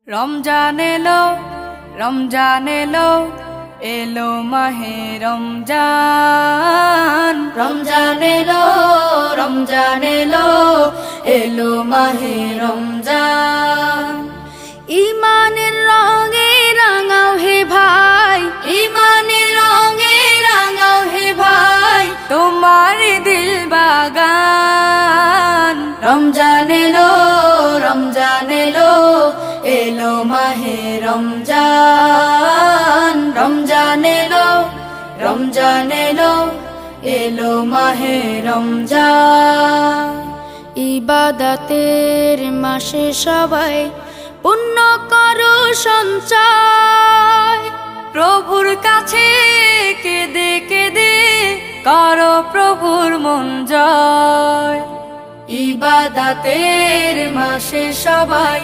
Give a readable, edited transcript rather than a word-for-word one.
রমজান এলো, রমজান এলো, এলো মাহে রমজান। রমজান এলো, রমজান এলো, এলো মাহে রমজান। ইমানের রঙে রাঙাও হে ভাই, ইমানের রঙে রাঙাও হে ভাই, তোমার দিল বাগান। রমজান এলো, রমজান এলো, এলো মাহে রমজান। রমজান এলো, রমজান এলো, এলো মাহে রমজান। ইবাদতের মাসে সবাই পুণ্য করো সঞ্চয়, প্রভুর কাছে কেঁদে কেঁদে করো প্রভুর মন জয়। ইবাদতের মাসে সবাই